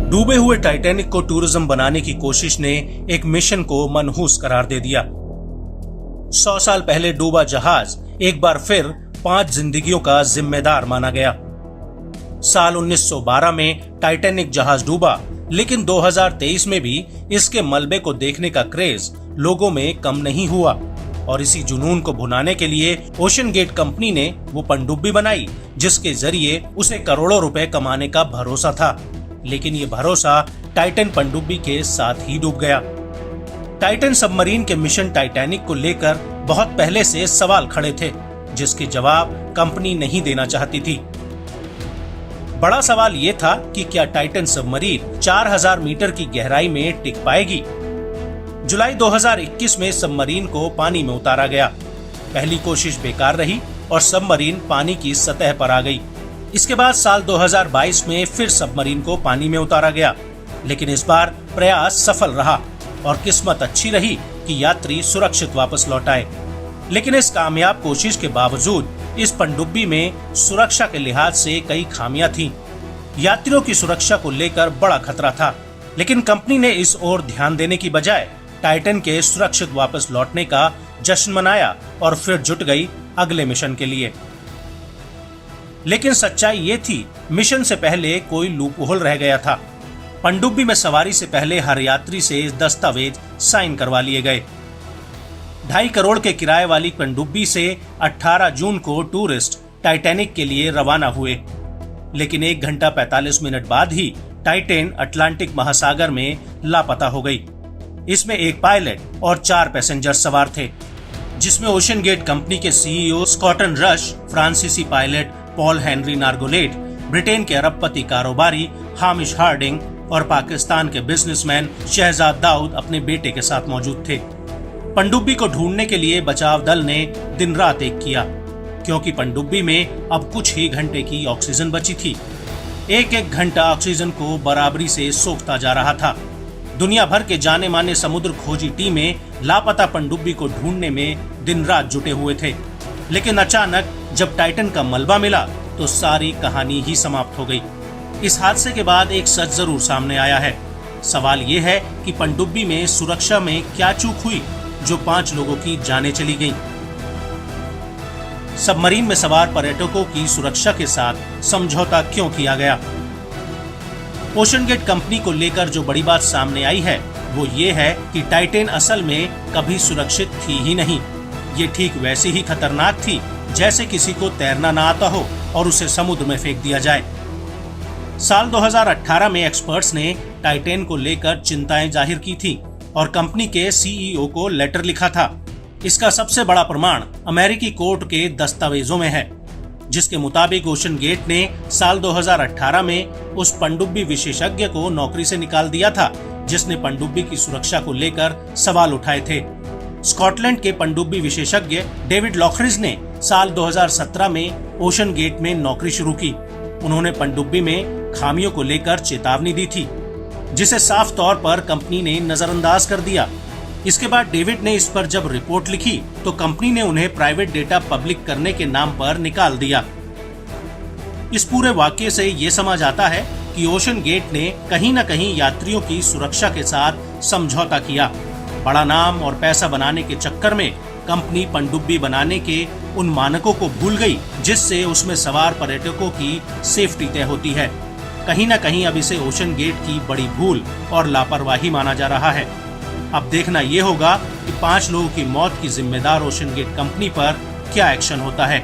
डूबे हुए टाइटैनिक को टूरिज्म बनाने की कोशिश ने एक मिशन को मनहूस करार दे दिया। 100 साल पहले डूबा जहाज एक बार फिर 5 जिंदगियों का जिम्मेदार माना गया। साल 1912 में टाइटैनिक जहाज डूबा, लेकिन 2023 में भी इसके मलबे को देखने का क्रेज लोगों में कम नहीं हुआ और इसी जुनून को भुनाने के लिए ओशन गेट कंपनी ने वो पनडुब्बी बनाई जिसके जरिए उसे करोड़ों रुपए कमाने का भरोसा था। लेकिन ये भरोसा टाइटन पनडुब्बी के साथ ही डूब गया। टाइटन सबमरीन के मिशन टाइटैनिक को लेकर बहुत पहले से सवाल खड़े थे, जिसके जवाब कंपनी नहीं देना चाहती थी। बड़ा सवाल ये था कि क्या टाइटन सबमरीन 4000 मीटर की गहराई में टिक पाएगी। जुलाई 2021 में सबमरीन को पानी में उतारा गया। पहली कोशिश बेकार रही और सबमरीन पानी की सतह पर आ गई। इसके बाद साल 2022 में फिर सबमरीन को पानी में उतारा गया, लेकिन इस बार प्रयास सफल रहा और किस्मत अच्छी रही कि यात्री सुरक्षित वापस लौट आए। लेकिन इस कामयाब कोशिश के बावजूद इस पनडुब्बी में सुरक्षा के लिहाज से कई खामियां थीं। यात्रियों की सुरक्षा को लेकर बड़ा खतरा था, लेकिन कंपनी ने इस ओर ध्यान देने की बजाय टाइटन के सुरक्षित वापस लौटने का जश्न मनाया और फिर जुट गई अगले मिशन के लिए। लेकिन सच्चाई ये थी, मिशन से पहले कोई लूपहोल रह गया था। पनडुब्बी में सवारी से पहले हर यात्री से दस्तावेज साइन करवा लिए गए। 2.5 करोड़ के किराए वाली पनडुब्बी से 18 जून को टूरिस्ट टाइटैनिक के लिए रवाना हुए, लेकिन 1 घंटा 45 मिनट बाद ही टाइटैन अटलांटिक महासागर में लापता हो गई। इसमें एक पायलट और 4 पैसेंजर सवार थे, जिसमें ओशन गेट कंपनी के सीईओ स्कॉटन रश, फ्रांसीसी pilot Paul Henry Nargeolet, Britain के अरबपति कारोबारी हामिश हार्डिंग और पाकिस्तान के बिजनेसमैन शहजाद दाऊद अपने बेटे के साथ मौजूद थे। पनडुब्बी को ढूंढने के लिए बचाव दल ने दिन रात एक किया, क्योंकि पनडुब्बी में अब कुछ ही घंटे की ऑक्सीजन बची थी। एक घंटा ऑक्सीजन को बराबरी से सोखता जा रहा था। दुनिया भर के जाने माने समुद्र खोजी टीमें लापता पनडुब्बी को ढूंढने में दिन रात जुटे हुए थे, लेकिन अचानक जब टाइटन का मलबा मिला तो सारी कहानी ही समाप्त हो गई। इस हादसे के बाद एक सच जरूर सामने आया है। सवाल ये है कि पनडुब्बी में सुरक्षा में क्या चूक हुई जो 5 लोगों की जानें चली गईं। सबमरीन में सवार पर्यटकों की सुरक्षा के साथ समझौता क्यों किया गया? ओशन गेट कंपनी को लेकर जो बड़ी बात सामने आई है वो ये है कि टाइटैन असल में कभी सुरक्षित थी ही नहीं। ये ठीक वैसी ही खतरनाक थी जैसे किसी को तैरना ना आता हो और उसे समुद्र में फेंक दिया जाए। साल 2018 में एक्सपर्ट्स ने टाइटैन को लेकर चिंताएं जाहिर की थी और कंपनी के सीईओ को लेटर लिखा था। इसका सबसे बड़ा प्रमाण अमेरिकी कोर्ट के दस्तावेजों में है, जिसके मुताबिक ओशन गेट ने साल 2018 में उस पनडुब्बी विशेषज्ञ को नौकरी से निकाल दिया था जिसने पनडुब्बी की सुरक्षा को लेकर सवाल उठाए थे। स्कॉटलैंड के पनडुब्बी विशेषज्ञ डेविड लॉकरिज ने साल 2017 में ओशन गेट में नौकरी शुरू की। उन्होंने पनडुब्बी में खामियों को लेकर चेतावनी दी थी, जिसे साफ तौर पर कंपनी ने नजरअंदाज कर दिया। इसके बाद डेविड ने इस पर जब रिपोर्ट लिखी तो कंपनी ने उन्हें प्राइवेट डेटा पब्लिक करने के नाम पर निकाल दिया। इस पूरे वाकये से ये समझ आता है कि ओशन गेट ने कहीं न कहीं यात्रियों की सुरक्षा के साथ समझौता किया। बड़ा नाम और पैसा बनाने के चक्कर में कंपनी पनडुब्बी बनाने के उन मानकों को भूल गई जिससे उसमें सवार पर्यटकों की सेफ्टी तय होती है। कहीं न कहीं अब इसे ओशन गेट की बड़ी भूल और लापरवाही माना जा रहा है। अब देखना ये होगा कि 5 लोगों की मौत की जिम्मेदार ओशन गेट कंपनी पर क्या एक्शन होता है।